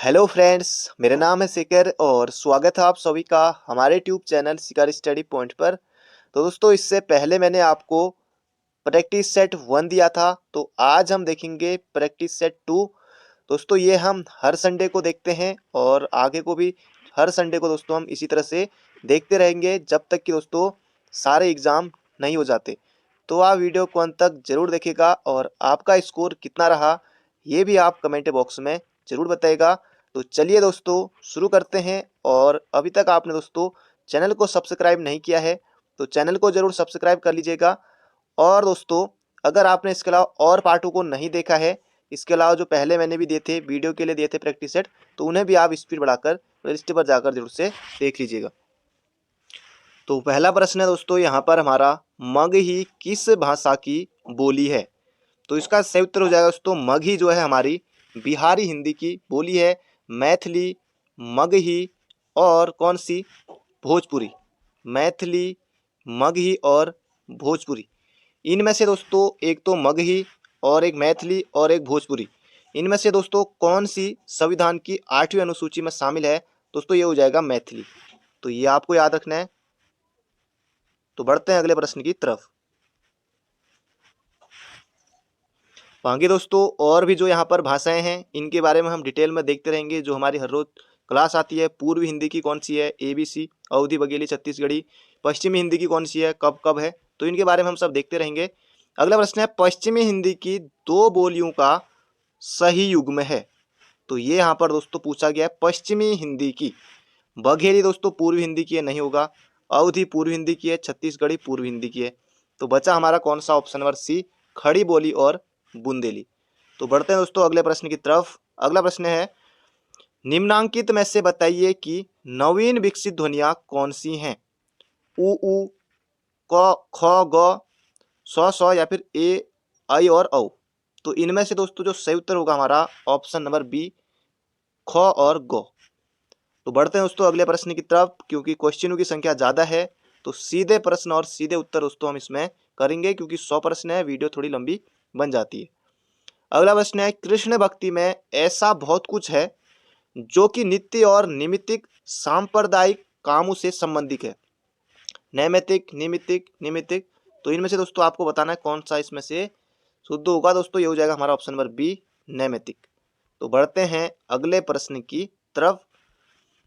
Hello friends, मेरा नाम है शिखर और स्वागत है आप सभी का हमारे ट्यूब चैनल शिखर स्टडी पॉइंट पर। तो दोस्तों, इससे पहले मैंने आपको प्रैक्टिस सेट 1 दिया था, तो आज हम देखेंगे प्रैक्टिस सेट 2। दोस्तों, ये हम हर संडे को देखते हैं और आगे को भी हर संडे को दोस्तों हम इसी तरह से देखते रहेंगे जब तक कि दोस्तों सारे एग्ज़ाम नहीं हो जाते। तो आप वीडियो को अंत तक ज़रूर देखिएगा और आपका स्कोर कितना रहा ये भी आप कमेंट बॉक्स में ज़रूर बताइएगा। तो चलिए दोस्तों शुरू करते हैं। और अभी तक आपने दोस्तों चैनल को सब्सक्राइब नहीं किया है तो चैनल को ज़रूर सब्सक्राइब कर लीजिएगा। और दोस्तों, अगर आपने इसके अलावा और पार्टों को नहीं देखा है, इसके अलावा जो पहले मैंने भी दिए थे वीडियो के लिए दिए थे प्रैक्टिस सेट, तो उन्हें भी आप स्पीड बढ़ाकर लिस्ट पर जाकर जरूर से देख लीजिएगा। तो पहला प्रश्न है दोस्तों यहाँ पर हमारा, मग ही किस भाषा की बोली है? तो इसका सही उत्तर हो जाएगा दोस्तों, मग ही जो है हमारी बिहारी हिंदी की बोली है। मैथिली, मगही और कौन सी? भोजपुरी। मैथिली, मगही और भोजपुरी, इनमें से दोस्तों एक तो मगही और एक मैथिली और एक भोजपुरी, इनमें से दोस्तों कौन सी संविधान की 8वीं अनुसूची में शामिल है? दोस्तों ये हो जाएगा मैथिली। तो ये आपको याद रखना है। तो बढ़ते हैं अगले प्रश्न की तरफ। बाकी दोस्तों और भी जो यहाँ पर भाषाएं हैं इनके बारे में हम डिटेल में देखते रहेंगे। जो हमारी हर रोज क्लास आती है, पूर्वी हिंदी की कौन सी है? ABC, अवधी, बघेली, छत्तीसगढ़ी। पश्चिमी हिंदी की कौन सी है? कब कब है? तो इनके बारे में हम सब देखते रहेंगे। अगला प्रश्न है, पश्चिमी हिंदी की 2 बोलियों का सही युग्म है? तो ये यहाँ पर दोस्तों पूछा गया है पश्चिमी हिंदी की। बघेली दोस्तों पूर्वी हिंदी की है, नहीं होगा। अवधी पूर्वी हिंदी की है, छत्तीसगढ़ी पूर्वी हिंदी की है। तो बचा हमारा कौन सा? ऑप्शन नंबर सी, खड़ी बोली और बुंदेली। तो बढ़ते हैं दोस्तों अगले प्रश्न की तरफ। अगला प्रश्न है, निम्नांकित में से बताइए कि नवीन विकसित ध्वनियां कौन सी हैं? उ, क, ख, ग, स या फिर ए, आई और औ। तो इनमें से दोस्तों जो सही उत्तर होगा हमारा ऑप्शन नंबर बी, ख और ग। तो बढ़ते हैं दोस्तों अगले प्रश्न की तरफ। क्योंकि क्वेश्चनों की संख्या ज़्यादा है तो सीधे प्रश्न और सीधे उत्तर दोस्तों हम इसमें करेंगे, क्योंकि 100 प्रश्न है, वीडियो थोड़ी लंबी बन जाती है। अगला प्रश्न है, कृष्ण भक्ति में ऐसा बहुत कुछ है जो कि नित्य और निमित्तिक सांप्रदायिक कामों से संबंधित है। नैमित्तिक, निमित्तिक, निमित्तिक। तो इनमें से दोस्तों आपको बताना है कौन सा इसमें से शुद्ध होगा। दोस्तों ये हो जाएगा हमारा ऑप्शन नंबर बी, नैमित्तिक। तो बढ़ते हैं अगले प्रश्न की तरफ।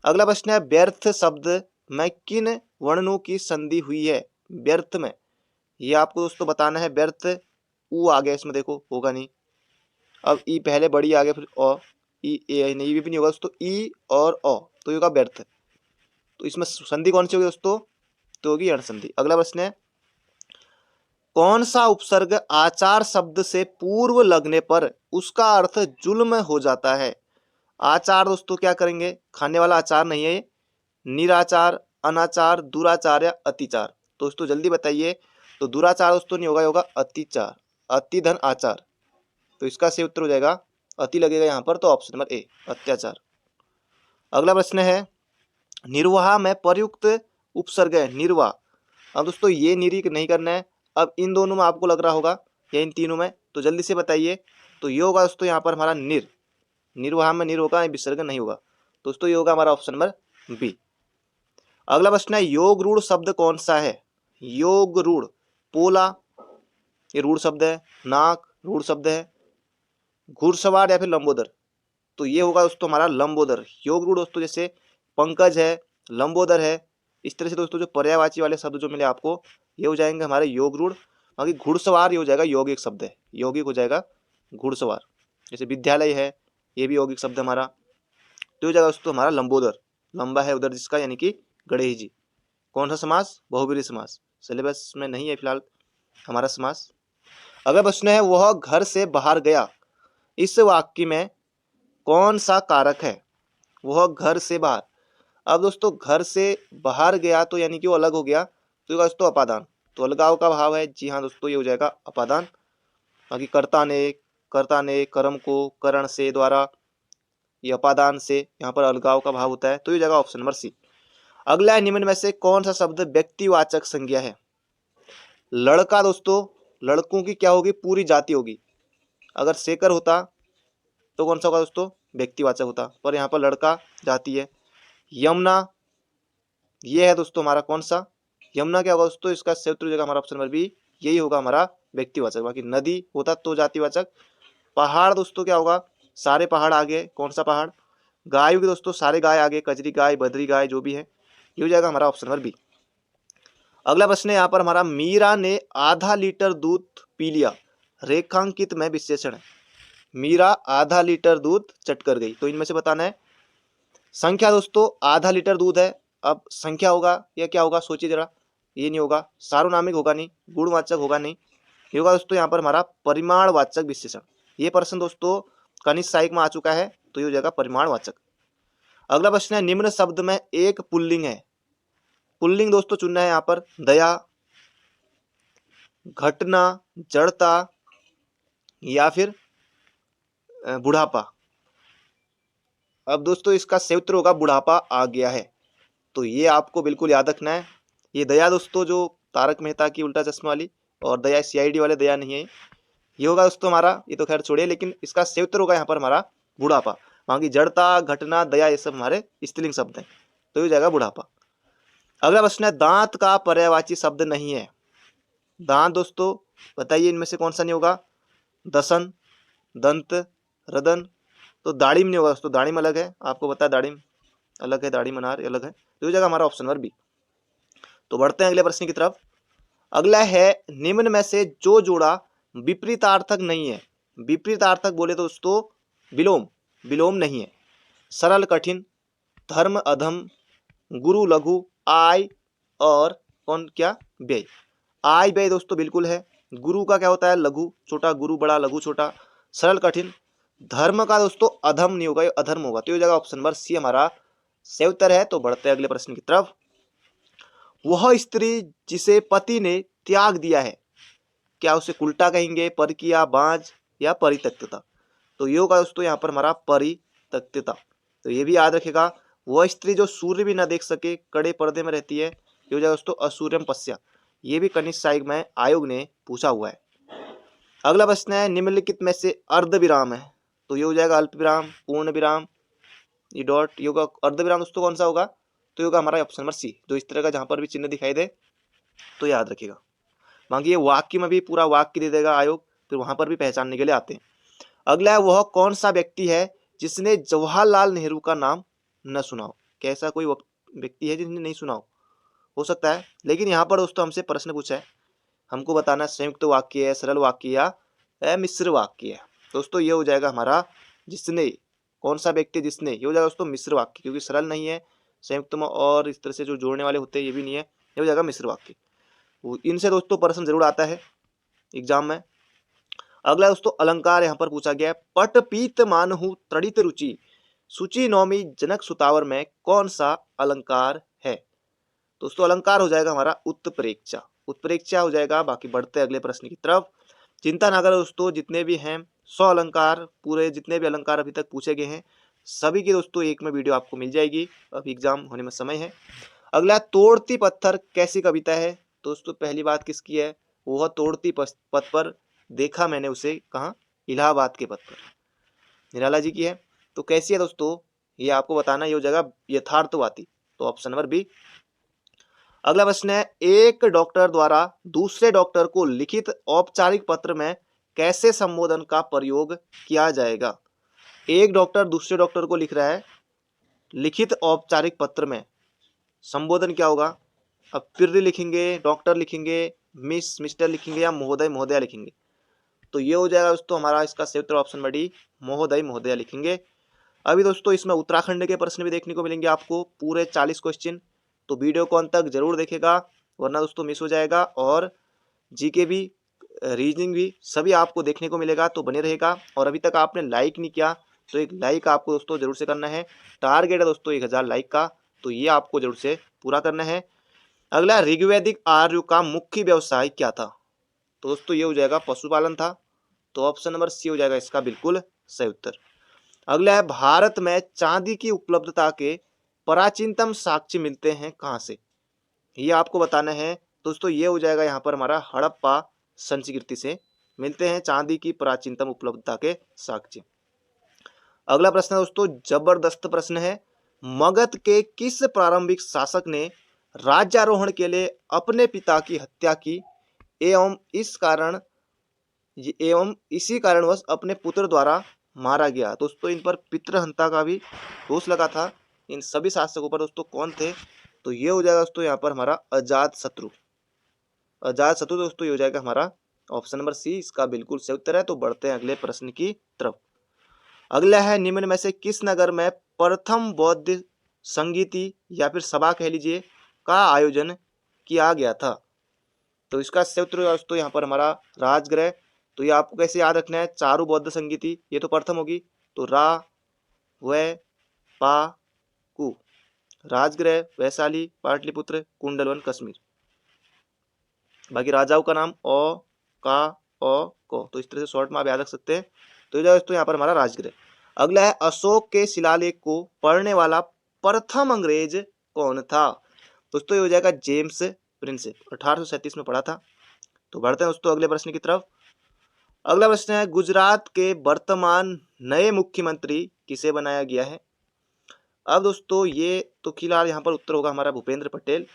अगला प्रश्न है, व्यर्थ शब्द में किन वर्णों की संधि हुई है? व्यर्थ में, ये आपको दोस्तों बताना है। व्यर्थ, ऊ आ गया इसमें, देखो होगा नहीं। अब ई पहले बड़ी आ गया, फिर अ, ई ए नहीं, ये भी नहीं होगा दोस्तों। ई और अ, तो ये होगा व्यर्थ। तो इसमें संधि कौन सी होगी दोस्तों? तो होगी अण संधि। अगला प्रश्न है, कौन सा उपसर्ग आचार शब्द से पूर्व लगने पर उसका अर्थ जुल्म हो जाता है? आचार दोस्तों क्या करेंगे? खाने वाला आचार नहीं है ये। निराचार, अनाचार, दुराचार या अतिचार। दोस्तों जल्दी बताइए। तो दुराचार दोस्तों नहीं होगा, ये होगा अतिचार। अति धन आचार। तो इसका सही उत्तर हो जाएगा अति लगेगा यहाँ पर, तो ऑप्शन नंबर ए, अत्याचार। अगला प्रश्न है, निर्वाह में प्रयुक्त उपसर्ग है निर्वाह। अब दोस्तों ये निरी नहीं करना है। अब इन दोनों में आपको लग रहा होगा या इन तीनों में, तो जल्दी से बताइए। तो ये होगा दोस्तों यहाँ पर हमारा निर्वाह में निर होगा, विसर्ग नहीं होगा। दोस्तों ये होगा हमारा ऑप्शन नंबर बी। अगला प्रश्न है, योग रूढ़ शब्द कौन सा है? योग रूढ़, पोला ये रूढ़ शब्द है, नाक रूढ़ शब्द है, घुड़सवार या फिर लंबोदर। तो ये होगा दोस्तों हमारा लंबोदर। योग रूढ़ दोस्तों जैसे पंकज है, लंबोदर है, इस तरह से दोस्तों जो पर्यायवाची वाले शब्द जो मिले आपको, ये हो जाएंगे हमारे योग रूढ़। बाकी घुड़सवार ये हो जाएगा यौगिक शब्द है, यौगिक हो जाएगा घुड़सवार। जैसे विद्यालय है, ये भी यौगिक शब्द हमारा। तो हो जाएगा दोस्तों हमारा लंबोदर, लंबा है उधर जिसका, यानी कि गणेश जी। कौन सा समास? बहुब्रीहि समास। सिलेबस में नहीं है फिलहाल हमारा समास। अगला प्रश्न है, वह घर से बाहर गया, इस वाक्य में कौन सा कारक है? वह घर से बाहर। अब दोस्तों घर से बाहर गया तो यानी कि वो अलग हो गया, तो ये दोस्तों अपादान। तो अलगाव का भाव है, जी हाँ दोस्तों ये हो जाएगा अपादान। बाकी कर्ता ने कर्म को करण से द्वारा, ये अपादान से यहाँ पर अलगाव का भाव होता है, तो ये जाएगा ऑप्शन नंबर सी। अगला निम्न में से कौन सा शब्द व्यक्तिवाचक संज्ञा है? लड़का दोस्तों, लड़कों की क्या होगी? पूरी जाति होगी। अगर शेखर होता तो कौन सा होगा दोस्तों? व्यक्तिवाचक होता, पर यहाँ पर लड़का जाति है। यमुना, ये है दोस्तों हमारा कौन सा, यमुना क्या होगा दोस्तों, इसका संयुक्त हो जाएगा हमारा ऑप्शन नंबर बी, यही होगा हमारा व्यक्तिवाचक। बाकी नदी होता तो जातिवाचक। पहाड़ दोस्तों क्या होगा, सारे पहाड़ आगे, कौन सा पहाड़, गाय होगी दोस्तों, सारे गाय आगे, कजरी गाय, बद्री गाय, जो भी है, ये हो जाएगा हमारा ऑप्शन नंबर बी। अगला प्रश्न है यहाँ पर हमारा, मीरा ने आधा लीटर दूध पी लिया, रेखांकित में विशेषण है। मीरा आधा लीटर दूध चट कर गई, तो इनमें से बताना है। संख्या दोस्तों आधा लीटर दूध है, अब संख्या होगा या क्या होगा, सोचिए जरा। ये नहीं होगा, सार्वनामिक होगा नहीं, गुणवाचक होगा नहीं, ये होगा दोस्तों यहाँ पर हमारा परिमाणवाचक विशेषण। ये प्रश्न दोस्तों कनिष्ठ सहायक में आ चुका है, तो ये हो जाएगा परिमाणवाचक। अगला प्रश्न है, निम्न शब्द में एक पुल्लिंग है। पुल्लिंग दोस्तों चुनना है यहाँ पर, दया, घटना, जड़ता या फिर बुढ़ापा। अब दोस्तों इसका संयुक्त होगा बुढ़ापा आ गया है, तो ये आपको बिल्कुल याद रखना है। ये दया दोस्तों जो तारक मेहता की उल्टा चश्मा वाली, और दया सीआईडी वाले दया नहीं है, ये होगा दोस्तों हमारा, ये तो खैर छोड़िए, लेकिन इसका संयुक्त होगा यहाँ पर हमारा बुढ़ापा। बाकी जड़ता, घटना, दया ये सब हमारे स्त्रीलिंग शब्द हैं, तो ये हो जाएगा बुढ़ापा। अगला प्रश्न है, दांत का पर्यायवाची शब्द नहीं है। दांत दोस्तों बताइए इनमें से कौन सा नहीं होगा, दसन, दंत, रदन। तो दाढ़िम नहीं होगा दोस्तों, दाढ़िम अलग है, आपको पता है दाढ़िम अलग है, दाढ़ी मनार अलग है, तो ये जगह हमारा ऑप्शन नंबर बी। तो बढ़ते हैं अगले प्रश्न की तरफ। अगला है, निम्न में से जो जोड़ा विपरीतार्थक नहीं है। विपरीतार्थक बोले दोस्तों विलोम, विलोम नहीं है। सरल कठिन, धर्म अधम, गुरु लघु, आय और कौन क्या, व्यय। आय व्यय दोस्तों बिल्कुल है। गुरु का क्या होता है, लघु छोटा, गुरु बड़ा, लघु छोटा। सरल कठिन, धर्म का दोस्तों अधम नहीं होगा, ये अधर्म होगा, तो ये जगह ऑप्शन नंबर सी हमारा सही उत्तर है। तो बढ़ते हैं अगले प्रश्न की तरफ। वह स्त्री जिसे पति ने त्याग दिया है, क्या उसे उल्टा कहेंगे, पर किया, बांझ या परित्यक्तता। तो ये होगा दोस्तों यहाँ पर हमारा परित्यक्तता, तो ये भी याद रखेगा। वह स्त्री जो सूर्य भी न देख सके, कड़े पर्दे में रहती है, ये हो जाएगा दोस्तों असूर्यम पश्या। ये भी कनिष्ठ सहायक में आयोग ने पूछा हुआ है। अगला प्रश्न है, निम्नलिखित में से अर्ध विराम है, तो ये हो जाएगा अल्प विराम, पूर्ण विराम, ये डॉट, ये होगा अर्ध विराम दोस्तों कौन सा होगा, तो ये होगा हमारा ऑप्शन नंबर सी। जो इस तरह का जहां पर भी चिन्ह दिखाई दे तो याद रखिएगा। बाकी ये वाक्य में भी पूरा वाक्य दे देगा आयोग, फिर वहां पर भी पहचानने के लिए आते हैं। अगला है, वह कौन सा व्यक्ति है जिसने जवाहरलाल नेहरू का नाम न सुना हो। कैसा कोई व्यक्ति है जिसने नहीं सुना हो सकता है, लेकिन यहाँ पर दोस्तों हमसे प्रश्न पूछा है, हमको बताना संयुक्त वाक्य है, सरल वाक्य या मिश्र वाक्य है। दोस्तों ये हो जाएगा हमारा जिसने, कौन सा व्यक्ति जिसने, ये हो जाएगा दोस्तों मिश्र वाक्य, क्योंकि सरल नहीं है, संयुक्त में और इस तरह से जो जोड़ने वाले होते हैं ये भी नहीं है, ये हो जाएगा मिश्र वाक्य। इनसे दोस्तों प्रश्न जरूर आता है एग्जाम में। अगला दोस्तों अलंकार यहाँ पर पूछा गया है, पट पीत मानहु तड़ित रुचि, सूची नौमी जनक सुतावर में कौन सा अलंकार है। दोस्तों अलंकार हो जाएगा हमारा उत्प्रेक्षा, उत्प्रेक्षा हो जाएगा। बाकी बढ़ते अगले प्रश्न की तरफ। चिंता ना करो दोस्तों, जितने भी हैं 100 अलंकार, पूरे जितने भी अलंकार अभी तक पूछे गए हैं सभी की दोस्तों एक में वीडियो आपको मिल जाएगी, अभी एग्जाम होने में समय है। अगला, तोड़ती पत्थर कैसी कविता है। दोस्तों पहली बात किसकी है, वह तोड़ती पथ पर देखा मैंने उसे, कहाँ, इलाहाबाद के पथ पर, निराला जी की है। तो कैसी है दोस्तों ये आपको बताना, ये हो जाएगा यथार्थवादी, तो ऑप्शन नंबर बी। अगला प्रश्न है, एक डॉक्टर द्वारा दूसरे डॉक्टर को लिखित औपचारिक पत्र में कैसे संबोधन का प्रयोग किया जाएगा। एक डॉक्टर दूसरे डॉक्टर को लिख रहा है, लिखित औपचारिक पत्र में संबोधन क्या होगा। अब पिर्री लिखेंगे, डॉक्टर लिखेंगे, मिस मिस्टर लिखेंगे या महोदय महोदया लिखेंगे। तो ये हो जाएगा दोस्तों हमारा इसका सही उत्तर ऑप्शन नंबर डी, महोदय महोदया लिखेंगे। अभी दोस्तों इसमें उत्तराखंड के प्रश्न भी देखने को मिलेंगे आपको, पूरे 40 क्वेश्चन, तो वीडियो को अंत तक जरूर देखेगा, वरना दोस्तों मिस हो जाएगा। और जीके भी, रीजनिंग भी, सभी आपको देखने को मिलेगा, तो बने रहेगा। और अभी तक आपने लाइक नहीं किया तो एक लाइक आपको दोस्तों जरूर से करना है, टारगेट है दोस्तों 1000 लाइक का, तो ये आपको जरूर से पूरा करना है। अगला, ऋग्वैदिक आर्यों का मुख्य व्यवसाय क्या था। तो दोस्तों ये हो जाएगा पशुपालन था, तो ऑप्शन नंबर सी हो जाएगा इसका बिल्कुल सही उत्तर। अगला है, भारत में चांदी की उपलब्धता के प्राचीनतम साक्ष्य मिलते हैं कहाँ से, ये आपको बताना है। दोस्तों ये हो जाएगा यहाँ पर हमारा हड़प्पा संस्कृति से मिलते हैं चांदी की प्राचीनतम उपलब्धता के साक्ष्य। अगला प्रश्न है दोस्तों, जबरदस्त प्रश्न है। मगध के किस प्रारंभिक शासक ने राज्यारोहण के लिए अपने पिता की हत्या की एवं इसी कारणवश अपने पुत्र द्वारा मारा गया? दोस्तों इन पर पितृहंता का भी दोष लगा था। इन सभी शासकों पर दोस्तों कौन थे? तो ये हो जाएगा दोस्तों यहाँ पर हमारा अजातशत्रु। अजातशत्रु दोस्तों ये हो जाएगा हमारा ऑप्शन नंबर सी, इसका बिल्कुल सही उत्तर है। तो बढ़ते हैं अगले प्रश्न की तरफ। अगला है, निम्न में से किस नगर में प्रथम बौद्ध संगीति या फिर सभा कह लीजिए का आयोजन किया गया था? तो इसका सही उत्तर दोस्तों यहाँ पर हमारा राजगृह। तो ये आपको कैसे याद रखना है, चारु बौद्ध संगीति ये तो प्रथम होगी, तो रा व पा कु, राजगृह वैशाली पाटलिपुत्र कुंडलवन कश्मीर। बाकी राजाओं का नाम ओ का ओ को, तो इस तरह से शॉर्ट में आप याद रख सकते हैं। तो दोस्तों यहाँ पर हमारा राजगृह। अगला है, अशोक के शिलालेख को पढ़ने वाला प्रथम अंग्रेज कौन था? दोस्तों ये हो जाएगा जेम्स प्रिंसेप, 1837 में पढ़ा था। तो बढ़ते हैं दोस्तों अगले प्रश्न की तरफ। अगला प्रश्न है, गुजरात के वर्तमान नए मुख्यमंत्री किसे बनाया गया है? अब दोस्तों ये तो फिलहाल यहाँ पर उत्तर होगा हमारा भूपेंद्र पटेल,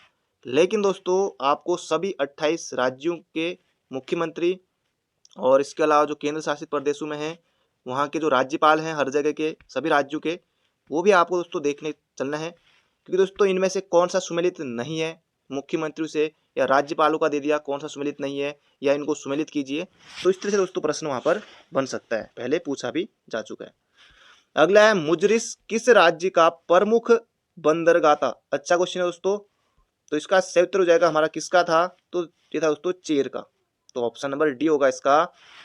लेकिन दोस्तों आपको सभी 28 राज्यों के मुख्यमंत्री और इसके अलावा जो केंद्र शासित प्रदेशों में हैं वहाँ के जो राज्यपाल हैं हर जगह के सभी राज्यों के, वो भी आपको दोस्तों देखने चलना है। क्योंकि दोस्तों इनमें से कौन सा सुमेलित नहीं है मुख्यमंत्री से, या राज्यपालों का दे दिया कौन सा सुमेलित नहीं है, या इनको सुमेलित कीजिए। तो इस तरह से दोस्तों प्रश्न वहाँ पर बन सकता है, पहले पूछा भी जा चुका है। अगला है, मुजरिस किस राज्य का प्रमुख बंदरगाह था? अच्छा क्वेश्चन है दोस्तों। तो इसका सही उत्तर हो जाएगा हमारा किसका था? तो ये था दोस्तों चेर का। तो ऑप्शन नंबर डी होगा इसका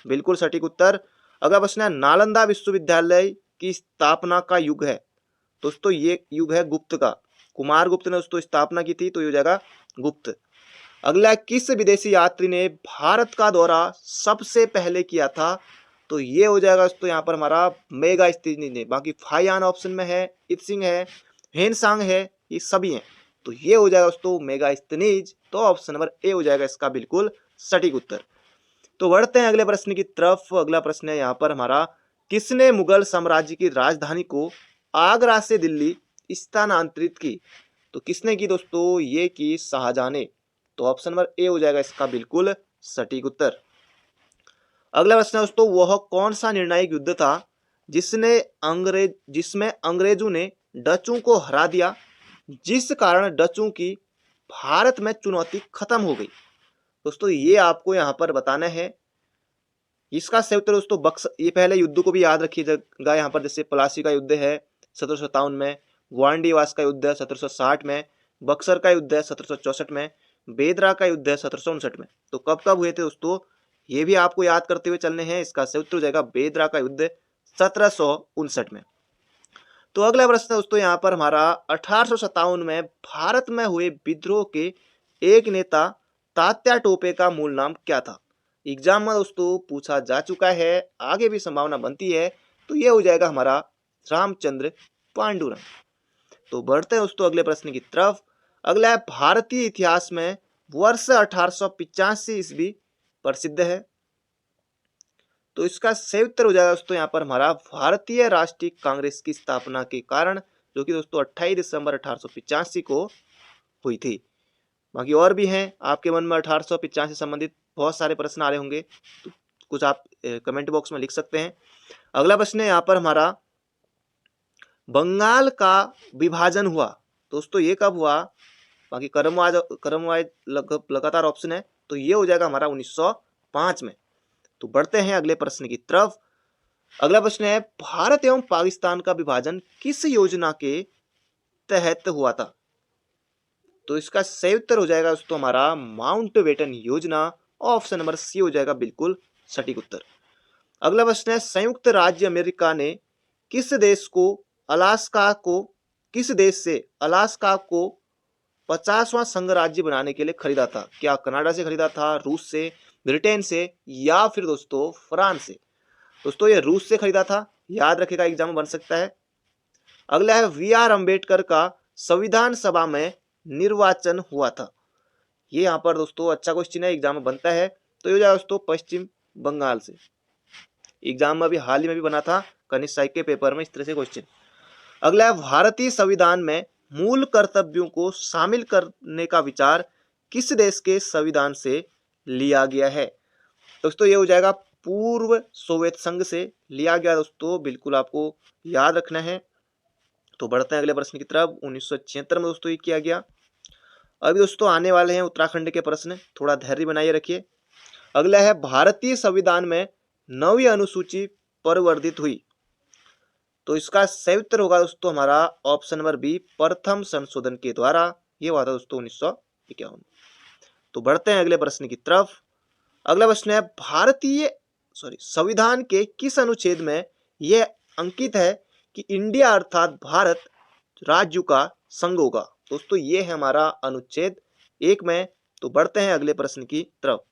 बिल्कुल सटीक उत्तर। अगला प्रश्न है, नालंदा विश्वविद्यालय की स्थापना का युग है? दोस्तों ये युग है गुप्त का, कुमार गुप्त ने दोस्तों स्थापना की थी, तो ये हो जाएगा गुप्त। अगला, किस विदेशी यात्री ने भारत का दौरा सबसे पहले किया था? तो ये हो जाएगा दोस्तों यहाँ पर हमारा मेगास्थनीज ने। बाकी फाइयान ऑप्शन में है, इत्सिंग है, हेनसांग है, ये सभी हैं। तो ये हो जाएगा दोस्तों मेगास्थनीज। तो ऑप्शन नंबर ए हो जाएगा इसका बिल्कुल सटीक उत्तर। तो बढ़ते हैं अगले प्रश्न की तरफ। अगला प्रश्न है यहाँ पर हमारा, किसने मुगल साम्राज्य की राजधानी को आगरा से दिल्ली स्थानांतरित की? तो किसने की दोस्तों? ये की शाहजहां ने। तो ऑप्शन नंबर ए हो जाएगा इसका बिल्कुल सटीक उत्तर। अगला प्रश्न है दोस्तों, वह कौन सा निर्णायक युद्ध था जिसमें अंग्रेजों ने डचों को हरा दिया, जिस कारण डचों की भारत में चुनौती खत्म हो गई? दोस्तों ये आपको यहाँ पर बताना है। इसका सही उत्तर दोस्तों बक्सर। ये पहले युद्ध को भी याद रखिएगा यहाँ पर, जैसे प्लासी का युद्ध है 1757 में, ग्वांडीवास का युद्ध है 1760 में, बक्सर का युद्ध है 1764 में, बेदरा का युद्ध है 1759 में। तो कब कब हुए थे दोस्तों, ये भी आपको याद करते हुए चलने हैं। इसका सही उत्तर हो जाएगा बेदरा का युद्ध 1759 में। तो अगला प्रश्न दोस्तों यहाँ पर हमारा, 1857 में भारत में हुए विद्रोह के एक नेता तात्या टोपे का मूल नाम क्या था? एग्जाम में दोस्तों पूछा जा चुका है, आगे भी संभावना बनती है। तो ये हो जाएगा हमारा रामचंद्र पांडुरंग। तो बढ़ते हैं दोस्तों अगले प्रश्न की तरफ। अगला है, भारतीय इतिहास में वर्ष 1885 ईस्वी प्रसिद्ध है? तो इसका सही उत्तर हो जाएगा दोस्तों यहाँ पर हमारा भारतीय राष्ट्रीय कांग्रेस की स्थापना के कारण, जो कि दोस्तों 28 दिसंबर 1885 को हुई थी। बाकी और भी हैं आपके मन में 1885 से संबंधित बहुत सारे प्रश्न आ रहे होंगे, तो कुछ आप कमेंट बॉक्स में लिख सकते हैं। अगला प्रश्न है यहाँ पर हमारा, बंगाल का विभाजन हुआ दोस्तों ये कब हुआ? बाकी क्रमवार लगातार ऑप्शन है, तो ये हो जाएगा हमारा 1905 में। तो बढ़ते हैं अगले प्रश्न की तरफ। अगला प्रश्न है, भारत एवं पाकिस्तान का विभाजन किस योजना के तहत हुआ था? तो इसका सही उत्तर हो जाएगा दोस्तों हमारा माउंटबेटन योजना। ऑप्शन नंबर सी हो जाएगा बिल्कुल सटीक उत्तर। अगला प्रश्न है, संयुक्त राज्य अमेरिका ने किस देश से अलास्का को 50वां संघ राज्य बनाने के लिए खरीदा था? क्या कनाडा से खरीदा था, रूस से, ब्रिटेन से, या फिर दोस्तों फ्रांस से? दोस्तों ये रूस से खरीदा था, याद रखेगा एग्जाम में बन सकता है। अगला है, वी.आर. अम्बेडकर का संविधान सभा में निर्वाचन हुआ था? ये यहाँ पर दोस्तों अच्छा क्वेश्चन है, एग्जाम में बनता है। तो ये हो जाएगा दोस्तों पश्चिम बंगाल से। एग्जाम में अभी हाल ही में भी बना था, कनिष्ठ साहित्य के पेपर में इस तरह से क्वेश्चन। अगला है भारतीय संविधान में मूल कर्तव्यों को शामिल करने का विचार किस देश के संविधान से लिया गया है? दोस्तों ये हो जाएगा पूर्व सोवियत संघ से लिया गया। दोस्तों बिल्कुल आपको याद रखना है। तो बढ़ते हैं अगले प्रश्न की तरफ। 1976 में दोस्तों ये किया गया। अभी दोस्तों आने वाले हैं उत्तराखंड के प्रश्न, थोड़ा धैर्य बनाए रखिए। अगला है भारतीय संविधान में 9वीं अनुसूची परिवर्तित हुई। तो इसका सही उत्तर होगा दोस्तों हमारा ऑप्शन नंबर बी, प्रथम संशोधन के द्वारा। ये हुआ था दोस्तों 1951। तो बढ़ते हैं अगले प्रश्न की तरफ। अगला प्रश्न है संविधान के किस अनुच्छेद में यह अंकित है कि इंडिया अर्थात भारत राज्यों का संघ होगा? दोस्तों ये है हमारा अनुच्छेद 1 में। तो बढ़ते हैं अगले प्रश्न की तरफ।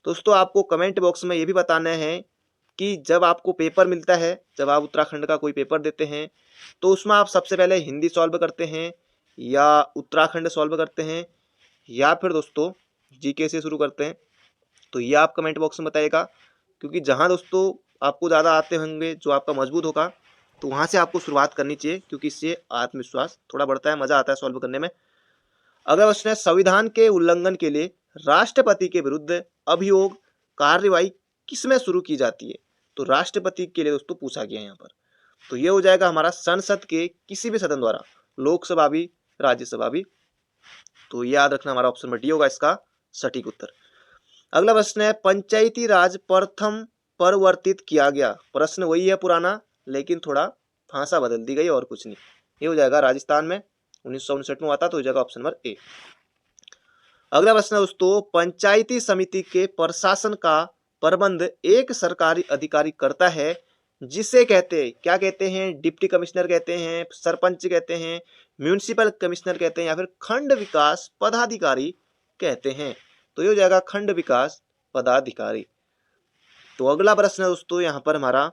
दोस्तों आपको कमेंट बॉक्स में ये भी बताना है कि जब आपको पेपर मिलता है, जब आप उत्तराखंड का कोई पेपर देते हैं, तो उसमें आप सबसे पहले हिंदी सॉल्व करते हैं या उत्तराखंड सॉल्व करते हैं या फिर दोस्तों जीके से शुरू करते हैं? तो ये आप कमेंट बॉक्स में बताइएगा, क्योंकि जहां दोस्तों आपको ज़्यादा आते होंगे, जो आपका मजबूत होगा, तो वहां से आपको शुरुआत करनी चाहिए, क्योंकि इससे आत्मविश्वास थोड़ा बढ़ता है, मजा आता है सॉल्व करने में। अगला प्रश्न है संविधान के उल्लंघन के लिए राष्ट्रपति के विरुद्ध अभियोग कार्यवाही किसमें शुरू की जाती है? तो राष्ट्रपति के लिए दोस्तों पूछा गया है यहाँ पर। तो ये हो जाएगा हमारा संसद के किसी भी सदन द्वारा, लोकसभा भी, राज्यसभा भी। तो याद रखना हमारा ऑप्शन नंबर डी होगा इसका सटीक उत्तर। अगला प्रश्न है पंचायती राज प्रथम परिवर्तित किया गया। प्रश्न वही है पुराना, लेकिन थोड़ा भाषा बदल दी गई और कुछ नहीं। ये हो जाएगा राजस्थान में 1959 में हुआ था। तो हो जाएगा ऑप्शन नंबर ए। अगला प्रश्न है दोस्तों पंचायती समिति के प्रशासन का प्रबंध एक सरकारी अधिकारी करता है, जिसे कहते हैं, क्या कहते हैं? डिप्टी कमिश्नर कहते हैं, सरपंच कहते हैं, म्यूनिसिपल कमिश्नर कहते हैं, या फिर खंड विकास पदाधिकारी कहते हैं? तो ये हो जाएगा खंड विकास पदाधिकारी। तो अगला प्रश्न है दोस्तों यहाँ पर हमारा,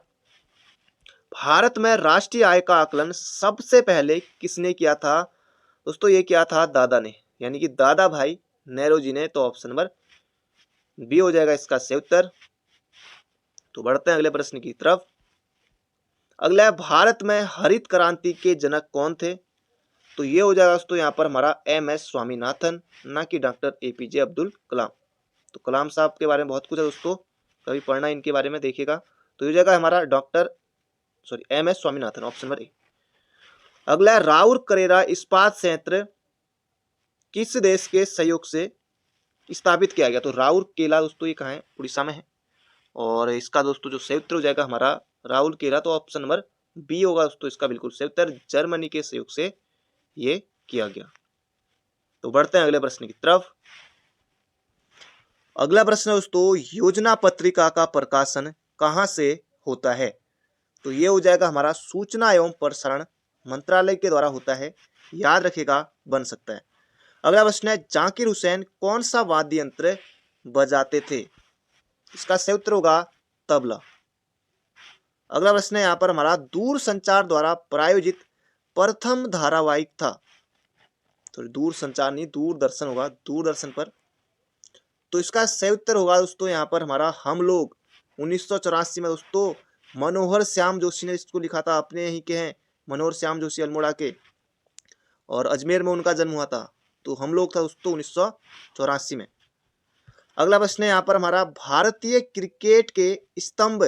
भारत में राष्ट्रीय आय का आकलन सबसे पहले किसने किया था? दोस्तों ये किया था दादा ने, यानी कि दादा भाई नेहरू जी ने। तो ऑप्शन नंबर बी हो जाएगा इसका सही उत्तर। तो बढ़ते हैं अगले प्रश्न की तरफ। अगला है भारत में हरित क्रांति के जनक कौन थे? तो ये हो जाएगा दोस्तों यहाँ पर हमारा MS स्वामीनाथन, ना कि डॉक्टर APJ अब्दुल कलाम। तो कलाम साहब के बारे में बहुत कुछ है दोस्तों, कभी पढ़ना इनके बारे में देखिएगा। तो ये हो जाएगा हमारा MS Swaminathan, option number A. अगला है राउरकेला इस्पात संयंत्र किस देश के सहयोग से स्थापित किया गया? तो राउरकेला दोस्तों ये कहाँ है? उड़ीसा में है। और इसका दोस्तों जो सही उत्तर हो जाएगा हमारा राउरकेला। तो ऑप्शन नंबर बी होगा दोस्तों इसका बिल्कुल सही उत्तर। जर्मनी के सहयोग से ये किया गया। तो बढ़ते हैं अगले प्रश्न की तरफ। अगला प्रश्न है दोस्तों योजना पत्रिका का प्रकाशन कहां से होता है? तो ये हो जाएगा हमारा सूचना एवं प्रसारण मंत्रालय के द्वारा होता है। याद रखिएगा, बन सकता है। अगला प्रश्न है जाकिर हुसैन कौन सा वाद्य यंत्र बजाते थे? इसका सही उत्तर होगा तबला। अगला प्रश्न है यहाँ पर हमारा दूर संचार द्वारा प्रायोजित प्रथम धारावाहिक था। तो दूर संचार नहीं, दूरदर्शन होगा, दूरदर्शन पर। तो इसका सही उत्तर होगा दोस्तों यहाँ पर हमारा हम लोग। 1984 में दोस्तों मनोहर श्याम जोशी ने इसको लिखा था, अपने ही के हैं मनोहर श्याम जोशी अल्मोड़ा के, और अजमेर में उनका जन्म हुआ था। तो हम लोग था दोस्तों 1984 में। अगला प्रश्न है यहाँ पर हमारा भारतीय क्रिकेट के स्तंभ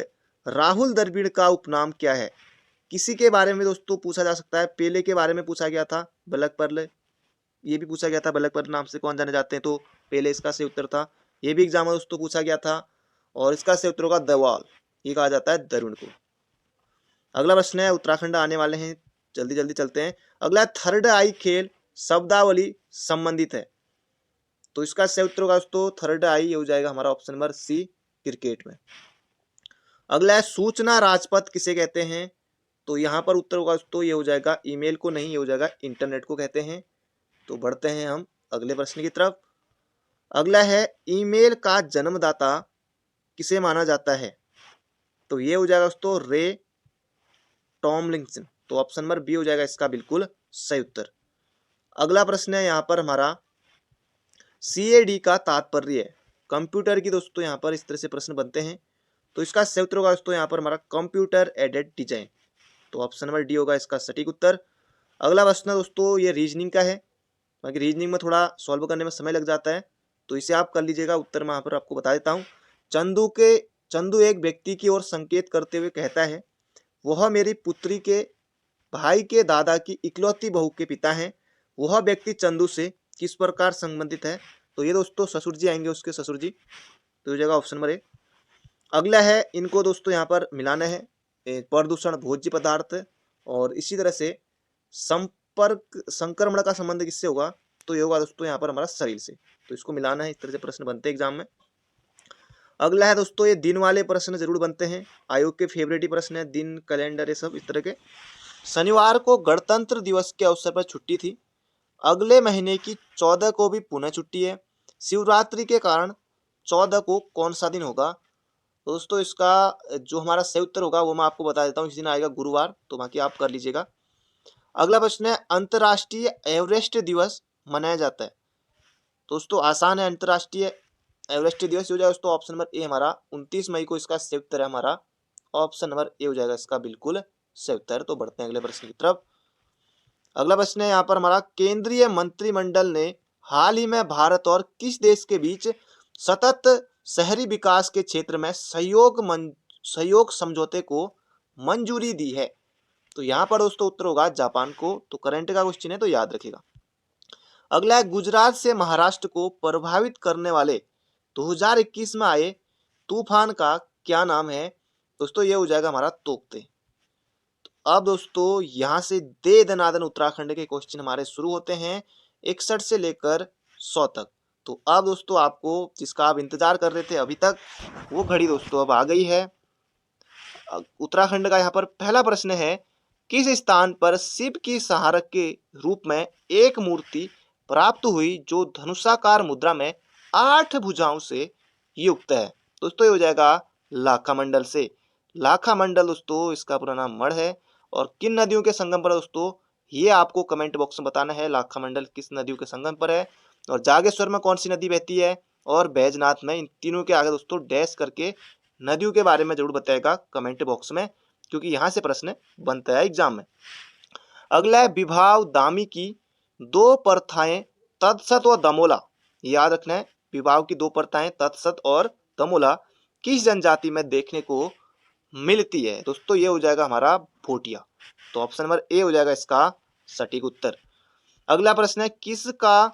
राहुल द्रविड़ का उपनाम क्या है? किसी के बारे में दोस्तों पूछा जा सकता है। पेले के बारे में पूछा गया था, बलक पर्ल, ये भी पूछा गया था, बलक पर्ल नाम से कौन जाने जाते हैं? तो पेले इसका सही उत्तर था। ये भी एग्जाम में दोस्तों पूछा गया था। और इसका सही उत्तर होगा दवाल, ये कहा जाता है द्रविड़ को। अगला प्रश्न है, उत्तराखंड आने वाले हैं, जल्दी जल्दी चलते हैं। अगला थर्ड आई खेल शब्दावली संबंधित है। तो इसका सही उत्तर होगा दोस्तों थर्ड आई, ये हो जाएगा हमारा ऑप्शन नंबर सी, क्रिकेट में। अगला है सूचना राजपथ किसे कहते हैं? तो यहाँ पर उत्तर होगा दोस्तों ये हो जाएगा ईमेल को नहीं, ये हो जाएगा इंटरनेट को कहते हैं। तो बढ़ते हैं हम अगले प्रश्न की तरफ। अगला है ईमेल का जन्मदाता किसे माना जाता है? तो ये हो जाएगा दोस्तों रे टॉमलिंसन। तो ऑप्शन नंबर बी हो जाएगा इसका बिल्कुल सही उत्तर। अगला प्रश्न है यहाँ पर हमारा CAD का तात्पर्य है। कंप्यूटर की दोस्तों यहाँ पर इस तरह से प्रश्न बनते हैं। तो इसका सही उत्तर होगा दोस्तों यहाँ पर हमारा कंप्यूटर एडेड डिजाइन। तो ऑप्शन नंबर डी होगा इसका सटीक उत्तर। अगला प्रश्न दोस्तों ये रीजनिंग का है, बाकी रीजनिंग में थोड़ा सॉल्व करने में समय लग जाता है, तो इसे आप कर लीजिएगा। उत्तर मैं यहाँ पर आपको बता देता हूँ। चंदू एक व्यक्ति की ओर संकेत करते हुए कहता है, वह मेरी पुत्री के भाई के दादा की इकलौती बहू के पिता हैं। वह व्यक्ति चंदू से किस प्रकार संबंधित है? तो ये दोस्तों ससुर जी आएंगे, उसके ससुर जी। तो ये जगह ऑप्शन नंबर ए। अगला है, इनको दोस्तों यहाँ पर मिलाना है प्रदूषण भोज्य पदार्थ और इसी तरह से संपर्क संक्रमण का संबंध किससे होगा? तो ये होगा दोस्तों यहाँ पर हमारा शरीर से। तो इसको मिलाना है, इस तरह से प्रश्न बनते हैं एग्जाम में। अगला है दोस्तों ये दिन वाले प्रश्न जरूर बनते हैं, आयोग के फेवरेट ही प्रश्न है, दिन कैलेंडर ये सब इस तरह के। शनिवार को गणतंत्र दिवस के अवसर पर छुट्टी थी। अगले महीने की 14 को भी पुनः छुट्टी है। शिवरात्रि के कारण 14 को कौन सा दिन होगा? दोस्तों इसका जो हमारा सही उत्तर होगा वो मैं आपको बता देता हूँ, इस दिन आएगा गुरुवार, तो बाकी आप कर लीजिएगा। अगला प्रश्न है, अंतर्राष्ट्रीय एवरेस्ट दिवस मनाया जाता है। दोस्तों आसान है, अंतर्राष्ट्रीय एवरेस्ट दिवस हो जाएगा दोस्तों ऑप्शन नंबर ए हमारा 29 मई को इसका सही उत्तर है हमारा ऑप्शन नंबर ए हो जाएगा इसका बिल्कुल सही उत्तर। तो बढ़ते हैं अगले प्रश्न की तरफ। अगला प्रश्न है यहाँ पर हमारा, केंद्रीय मंत्रिमंडल ने हाल ही में भारत और किस देश के बीच सतत शहरी विकास के क्षेत्र में सहयोग समझौते को मंजूरी दी है? तो यहाँ पर दोस्तों उत्तर होगा जापान को। तो करंट का क्वेश्चन है तो याद रखिएगा। अगला है, गुजरात से महाराष्ट्र को प्रभावित करने वाले 2021 में आए तूफान का क्या नाम है? दोस्तों ये हो जाएगा हमारा तोकते। अब दोस्तों यहाँ से दे दनादन उत्तराखंड के क्वेश्चन हमारे शुरू होते हैं 61 से लेकर 100 तक। तो अब दोस्तों आपको जिसका आप इंतजार कर रहे थे अभी तक, वो घड़ी दोस्तों अब आ गई है। उत्तराखंड का यहाँ पर पहला प्रश्न है, किस स्थान पर शिव की सहारक के रूप में एक मूर्ति प्राप्त हुई जो धनुषाकार मुद्रा में 8 भुजाओं से युक्त है? दोस्तों ये हो जाएगा लाखा मंडल से। लाखा मंडल दोस्तों इसका पूरा नाम मढ़ है। और किन नदियों के संगम पर दोस्तों, ये आपको कमेंट बॉक्स में बताना है। लाखा मंडल किस नदियों के संगम पर है, और जागेश्वर में कौन सी नदी बहती है, और बैजनाथ में। इन तीनों के आगे दोस्तों डैश करके नदियों के बारे में जरूर बताएगा कमेंट बॉक्स में, क्योंकि यहाँ से प्रश्न बनता है एग्जाम में। अगला है, विभाव दामी की 2 प्रथाएं तत्सत व दमोला। याद रखना है, विभाव की 2 प्रथाएं तत्सत और दमोला किस जनजाति में देखने को मिलती है? दोस्तों ये हो जाएगा हमारा भोटिया। तो ऑप्शन नंबर ए हो जाएगा इसका सटीक उत्तर। अगला प्रश्न है, किसका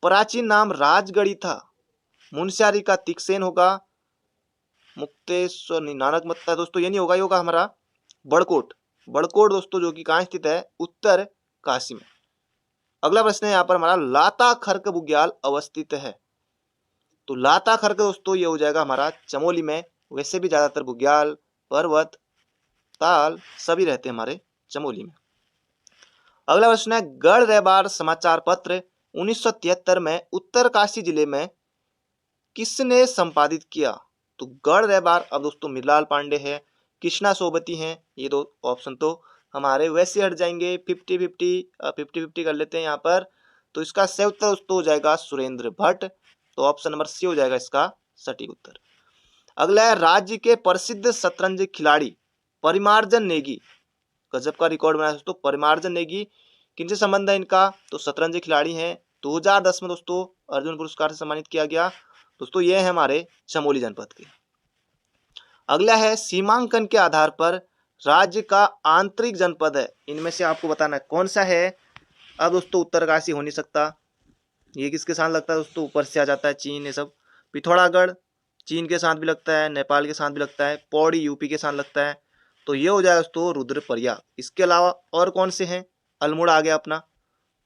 प्राचीन नाम राजगढ़ी था? मुंशियारी का तिकसेन होगा, मुक्तेश्वर नानक मत्ता दोस्तों ये नहीं होगा, ये होगा हमारा बड़कोट। बड़कोट दोस्तों जो कि कहाँ स्थित है? उत्तर काशी में। अगला प्रश्न है यहाँ पर हमारा, लाता खर्क बुग्याल अवस्थित है। तो लाता खर्क दोस्तों ये हो जाएगा हमारा चमोली में। वैसे भी ज्यादातर बुग्याल पर्वत ताल सभी रहते हैं हमारे चमोली में। अगला प्रश्न है, गढ़ रैबार समाचार पत्र 1973 में उत्तरकाशी जिले में किसने संपादित किया? तो गढ़ रैबार अब दोस्तों मिलाल पांडे है, कृष्णा सोबती हैं। ये 2 ऑप्शन तो हमारे वैसे हट जाएंगे, 50-50 कर लेते हैं यहाँ पर। तो इसका सही उत्तर दोस्तों हो जाएगा सुरेंद्र भट्ट। तो ऑप्शन नंबर सी हो जाएगा इसका सटीक उत्तर। अगला है, राज्य के प्रसिद्ध शतरंज खिलाड़ी परिमार्जन नेगी, गजब का रिकॉर्ड बनाया दोस्तों। परिमार्जन नेगी किनसे संबंध है इनका? तो शतरंज खिलाड़ी हैं, 2010 में दोस्तों अर्जुन पुरस्कार से सम्मानित किया गया। दोस्तों ये है हमारे चमोली जनपद के। अगला है, सीमांकन के आधार पर राज्य का आंतरिक जनपद है, इनमें से आपको बताना है कौन सा है। अब दोस्तों उत्तरकाशी हो नहीं सकता, ये किसके साथ लगता है दोस्तों? ऊपर से आ जाता है चीन, ये सब। पिथौरागढ़ चीन के साथ भी लगता है, नेपाल के साथ भी लगता है, पौड़ी यूपी के साथ लगता है। तो ये हो जाएगा दोस्तों रुद्रप्रयाग। इसके अलावा और कौन से हैं? अल्मोड़ा आ गया अपना,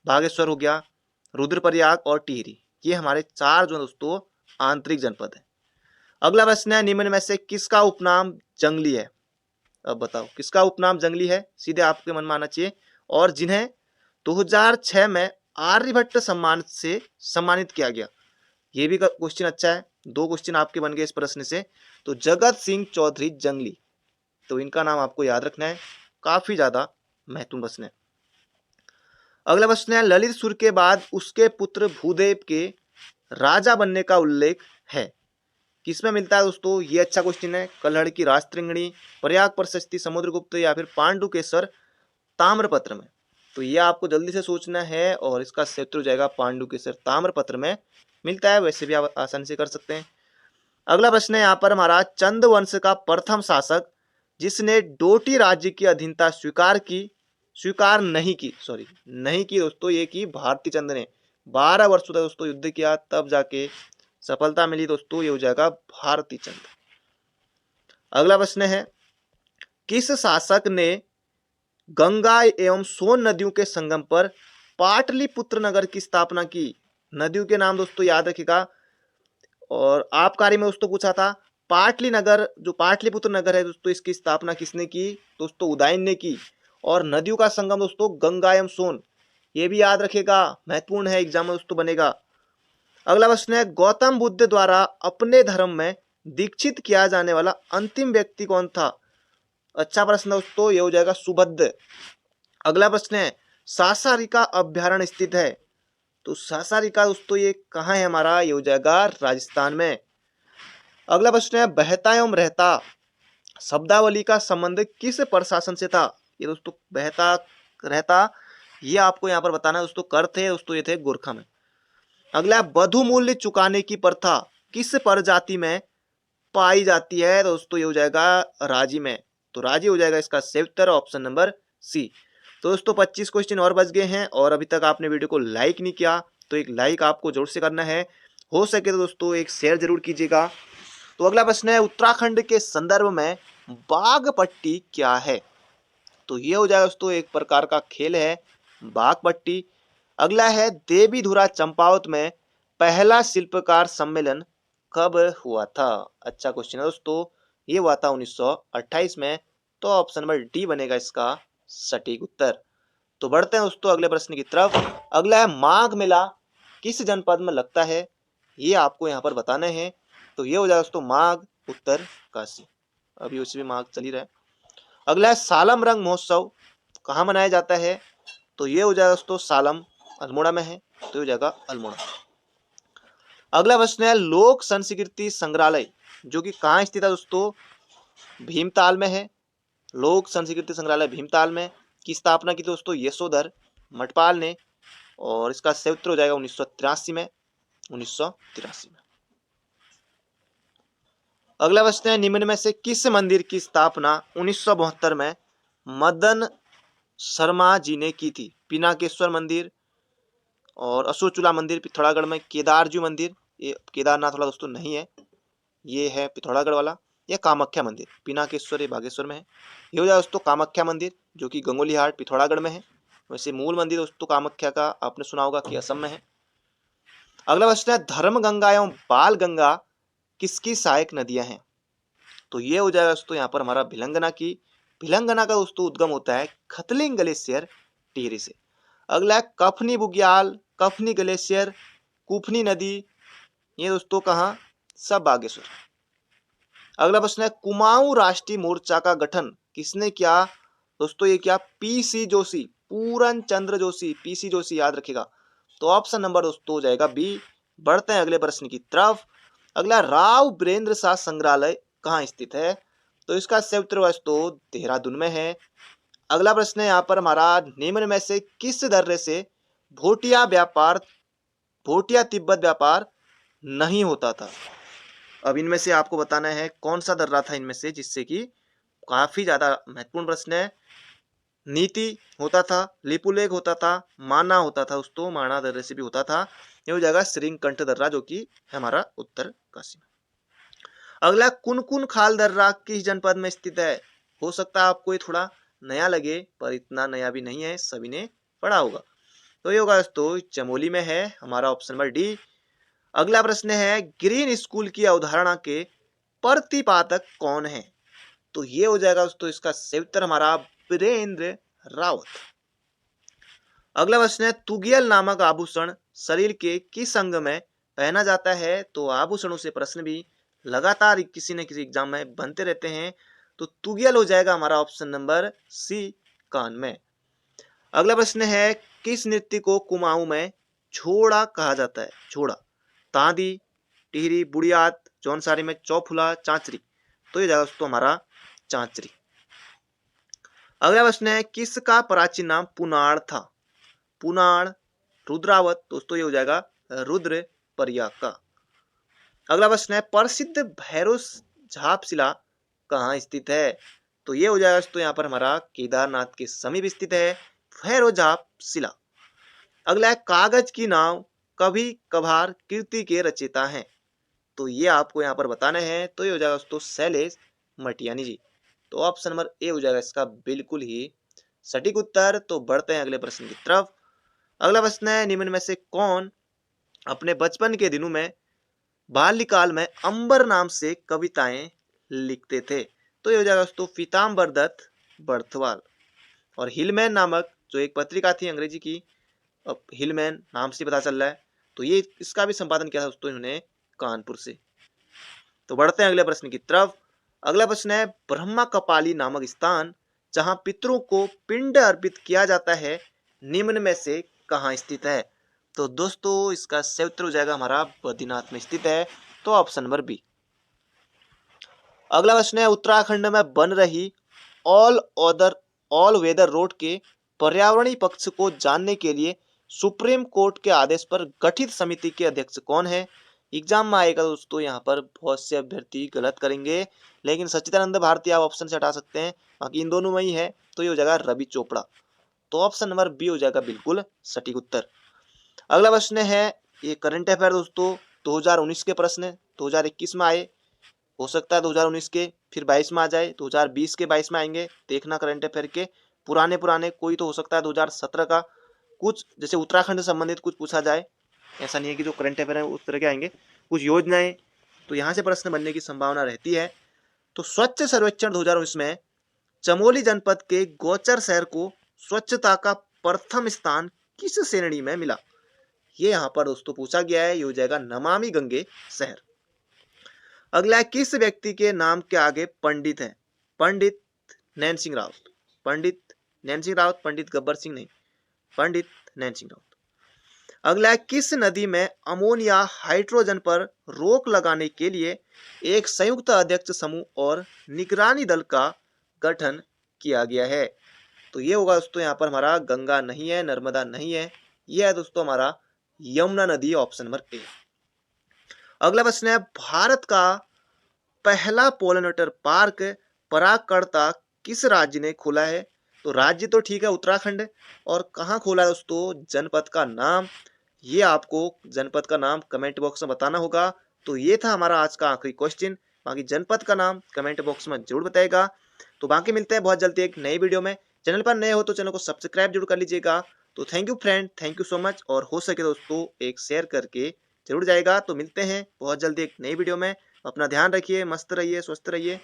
बागेश्वर हो गया, रुद्रप्रयाग और टिहरी। ये हमारे 4 जो दोस्तों आंतरिक जनपद है। अगला प्रश्न है, निम्न में से किसका उपनाम जंगली है? अब बताओ किसका उपनाम जंगली है, सीधे आपके मन में आना चाहिए। और जिन्हें 2006 में आर्यभट्ट सम्मान से सम्मानित किया गया। ये भी क्वेश्चन अच्छा है, 2 क्वेश्चन आपके बन गए इस प्रश्न से। तो जगत सिंह चौधरी जंगली, तो इनका नाम आपको याद रखना है, काफी ज्यादा महत्वपूर्ण प्रश्न है। अगला प्रश्न है, ललित सुर के बाद उसके पुत्र भूदेव के राजा बनने का उल्लेख है। किसमें मिलता है दोस्तों, ये अच्छा क्वेश्चन है। कल्हड़ की राजतरंगिणी, प्रयाग प्रशस्ति, समुद्रगुप्त या फिर पांडुकेश्वर ताम्रपत्र में। तो ये आपको जल्दी से सोचना है और इसका क्षेत्र हो जाएगा पांडुकेश्वर ताम्रपत्र में मिलता है। वैसे भी आप आसानी से कर सकते हैं। अगला प्रश्न है यहाँ पर हमारा, चंद वंश का प्रथम शासक जिसने डोटी राज्य की अधीनता स्वीकार नहीं की दोस्तों, ये की भारती चंद ने। 12 वर्षों तक दोस्तों युद्ध किया, तब जाके सफलता मिली दोस्तों, ये हो जाएगा भारती चंद। अगला प्रश्न है, किस शासक ने गंगा एवं सोन नदियों के संगम पर पाटलिपुत्र नगर की स्थापना की? नदियों के नाम दोस्तों याद रखिएगा। और आबकारी में दोस्तों पूछा था, पाटली नगर जो पाटलिपुत्र नगर है दोस्तों, इसकी स्थापना किसने की? दोस्तों उदयन ने की। और नदियों का संगम दोस्तों गंगा एवं सोन, ये भी याद रखिएगा, महत्वपूर्ण है, एग्जाम में दोस्तों बनेगा। अगला प्रश्न है, गौतम बुद्ध द्वारा अपने धर्म में दीक्षित किया जाने वाला अंतिम व्यक्ति कौन था? अच्छा प्रश्न दोस्तों, ये हो जाएगा सुबुद्ध। अगला प्रश्न है, सासारिका अभ्यारण्य स्थित है? तो सासारिका दोस्तों ये कहाँ है हमारा? ये हो जाएगा राजस्थान में। अगला प्रश्न है, बहता एवं रहता शब्दावली का संबंध किस प्रशासन से था? ये दोस्तों बहता रहता, ये आपको यहाँ पर बताना है दोस्तों, कर थे दोस्तों, ये थे गोरखा में। अगला, बधु मूल्य चुकाने की प्रथा किस प्रजाति में पाई जाती है? दोस्तों ये हो जाएगा राजी में। तो राजी हो जाएगा इसका सही उत्तर, ऑप्शन नंबर सी। तो दोस्तों 25 क्वेश्चन और बच गए हैं, और अभी तक आपने वीडियो को लाइक नहीं किया तो एक लाइक आपको जरूर से करना है। हो सके तो दोस्तों एक शेयर जरूर कीजिएगा। तो अगला प्रश्न है, उत्तराखंड के संदर्भ में बाघ पट्टी क्या है? तो ये हो जाएगा दोस्तों एक प्रकार का खेल है, बाघ पट्टी। अगला है, देवीधुरा चंपावत में पहला शिल्पकार सम्मेलन कब हुआ था? अच्छा क्वेश्चन है दोस्तों, ये हुआ था 1928 में। तो ऑप्शन नंबर डी बनेगा इसका सटीक उत्तर। तो बढ़ते हैं दोस्तों अगले प्रश्न की तरफ। अगला है, माघ मेला किस जनपद में लगता है? ये आपको यहाँ पर बताना है। तो ये हो जाएगा दोस्तों माघ, उत्तर काशी। अभी उसी में माघ चल ही रहा है। अगला है, सालम रंग महोत्सव कहाँ मनाया जाता है? तो ये हो जाएगा दोस्तों सालम, अल्मोड़ा में है, तो ये हो जाएगा अल्मोड़ा। अगला प्रश्न है, लोक संस्कृति संग्रहालय जो कि कहाँ स्थित है दोस्तों? भीमताल में है। लोक संस्कृति संग्रहालय भीमताल में की स्थापना की दोस्तों यशोधर मठपाल ने, और इसका सही उत्तर हो जाएगा 1983 में। 1983 में। अगला प्रश्न है, निम्न में से किस मंदिर की स्थापना 1972 में मदन शर्मा जी ने की थी? पिनाकेश्वर मंदिर, और अशोचूला मंदिर पिथौरागढ़ में, केदारजी मंदिर, ये केदारनाथ वाला दोस्तों नहीं है, ये है पिथौरागढ़ वाला, या कामाख्या मंदिर। पिनाकेश्वर ये बागेश्वर में है। ये हो जाए दोस्तों कामाख्या मंदिर जो कि गंगोली हाट पिथौरागढ़ में है। वैसे मूल मंदिर दोस्तों कामाख्या का आपने सुना होगा कि असम में है। अगला प्रश्न है, धर्म गंगा एवं बाल गंगा किसकी सहायक नदियां हैं? तो ये हो जाएगा दोस्तों यहाँ पर हमारा भिलंगना की। भिलंगना का दोस्तों उद्गम होता है खतलिंग ग्लेशियर टिहरी से। अगला है, कफनी बुग्याल, कफनी ग्लेशियर, कुफनी नदी, ये दोस्तों कहाँ? सब बागेश्वर। अगला प्रश्न है, कुमाऊं राष्ट्रीय मोर्चा का गठन किसने किया? दोस्तों ये क्या? पीसी जोशी, पूरन चंद्र जोशी, पीसी जोशी याद रखिएगा। तो ऑप्शन नंबर दोस्तों हो जाएगा बी। बढ़ते हैं अगले प्रश्न की तरफ। अगला, राव बीरेंद्र शाह संग्रहालय कहाँ स्थित है? तो इसका सही उत्तर दोस्तों देहरादून में है। अगला प्रश्न है यहाँ पर हमारा, निम्न में से किस दर्रे से भोटिया तिब्बत व्यापार नहीं होता था? अब इनमें से आपको बताना है कौन सा दर्रा था इनमें से जिससे कि काफी ज्यादा महत्वपूर्ण प्रश्न है। नीति होता था, लिपुलेख होता था, माना होता था दोस्तों, माना दर्रे से भी होता था। ये हो जाएगा श्रींगकंठ दर्रा जो कि हमारा उत्तर काशी में। अगला, कुनकुन खाल दर्रा किस जनपद में स्थित है? हो सकता है आपको ये थोड़ा नया लगे, पर इतना नया भी नहीं है, सभी ने पढ़ा होगा। तो ये होगा दोस्तों चमोली में है, हमारा ऑप्शन नंबर डी। अगला प्रश्न है, ग्रीन स्कूल की अवधारणा के प्रतिपादक कौन है? तो ये हो जाएगा दोस्तों इसका सही उत्तर हमारा वीरेंद्र रावत। अगला प्रश्न है, तुगियल नामक आभूषण शरीर के किस अंग में पहना जाता है? तो आभूषणों से प्रश्न भी लगातार किसी न किसी एग्जाम में बनते रहते हैं। तो तुगियल हो जाएगा हमारा ऑप्शन नंबर सी, कान में। अगला प्रश्न है, किस नृत्य को कुमाऊं में छोड़ा कहा जाता है? छोड़ा, तांदी, टिहरी, बुढ़ियात, जौनसारी में चौफुला चांचरी, तो ये जाएगा दोस्तों हमारा चांचरी। अगला प्रश्न है किसका प्राचीन नाम पुनाड़ था? पुनाड़, रुद्रावत, दोस्तों ये हो जाएगा रुद्र प्रयाग का। अगला प्रश्न है प्रसिद्ध भैरव झाप शिला कहाँ स्थित है? तो ये हो जाएगा दोस्तों यहाँ पर हमारा केदारनाथ के समीप स्थित है भैरव झाप शिला। अगला है कागज की नाव कभी कभार कीर्ति के रचयिता हैं? तो ये आपको यहाँ पर बताना है, तो ये हो जाएगा दोस्तों शैलेश मटियानी जी। तो ऑप्शन नंबर ए हो जाएगा इसका बिल्कुल ही सटीक उत्तर। तो बढ़ते हैं अगले प्रश्न की तरफ। अगला प्रश्न है निम्न में से कौन अपने बचपन के दिनों में बाल्यकाल में अंबर नाम से कविताएं लिखते थे? तो ये हो जाएगा दोस्तों पीताम्बर दत्त बर्थवाल। और हिलमैन नामक जो एक पत्रिका थी अंग्रेजी की, अब हिलमैन नाम से पता चल रहा है, तो ये इसका भी संपादन किया था दोस्तों इन्होंने कानपुर से। तो बढ़ते हैं अगले प्रश्न की तरफ। अगला प्रश्न है ब्रह्मा कपाली नामक स्थान जहां पितरों को पिंड अर्पित किया जाता है निम्न में से कहां स्थित है? तो दोस्तों इसका सही उत्तर हो जाएगा हमारा बद्रीनाथ में स्थित है। तो ऑप्शन नंबर बी। अगला प्रश्न है उत्तराखंड में बन रही ऑल वेदर रोड के पर्यावरणीय पक्ष को जानने के लिए सुप्रीम कोर्ट के आदेश पर गठित समिति के अध्यक्ष कौन है? एग्जाम में आएगा दोस्तों, यहाँ पर बहुत से अभ्यर्थी गलत करेंगे, लेकिन सच्चिदानंद भारती आप ऑप्शन से हटा सकते हैं, बाकी इन दोनों में ही है, तो ये हो जाएगा रवि चोपड़ा। तो ऑप्शन नंबर बी हो जाएगा बिल्कुल सटीक उत्तर। अगला प्रश्न है ये करंट अफेयर दोस्तों 2019 के प्रश्न 2021 में आए, हो सकता है 2019 के फिर 22 में आ जाए, 2020 के 22 में आएंगे, देखना करंट अफेयर के पुराने कोई तो हो सकता है 2017 का, कुछ जैसे उत्तराखंड से संबंधित कुछ पूछा जाए, ऐसा नहीं है कि जो करंट अफेयर है उस तरह के आएंगे, कुछ योजनाएं, तो यहाँ से प्रश्न बनने की संभावना रहती है। तो स्वच्छ सर्वेक्षण 2019 में चमोली जनपद के गोचर शहर को स्वच्छता का प्रथम स्थान किस श्रेणी में मिला? ये यहाँ पर दोस्तों पूछा गया है, ये हो जाएगा नमामि गंगे शहर। अगला है किस व्यक्ति के नाम के आगे पंडित है? पंडित नैन सिंह रावत, पंडित नैन सिंह रावत, पंडित गब्बर सिंह नहीं, पंडित नैन सिंह रावत। अगला है किस नदी में अमोनिया हाइड्रोजन पर रोक लगाने के लिए एक संयुक्त अध्यक्ष समूह और निगरानी दल का गठन किया गया है? तो ये होगा दोस्तों यहाँ पर हमारा गंगा नहीं है, नर्मदा नहीं है, ये है दोस्तों हमारा यमुना नदी, ऑप्शन नंबर ए। अगला प्रश्न है भारत का पहला पोलिनेटर पार्क परागकर्ता किस राज्य ने खोला है? तो राज्य तो ठीक है उत्तराखंड, और कहाँ खोला है दोस्तों? जनपद का नाम, ये आपको जनपद का नाम कमेंट बॉक्स में बताना होगा। तो ये था हमारा आज का आखिरी क्वेश्चन, बाकी जनपद का नाम कमेंट बॉक्स में जरूर बताएगा। तो बाकी मिलते हैं बहुत जल्दी एक नई वीडियो में। चैनल पर नए हो तो चैनल को सब्सक्राइब जरूर कर लीजिएगा। तो thank you friend, thank you so much, और हो सके दोस्तों एक शेयर करके जरूर जाएगा। तो मिलते हैं बहुत जल्दी एक नई वीडियो में, अपना ध्यान रखिए, मस्त रहिए, स्वस्थ रहिए।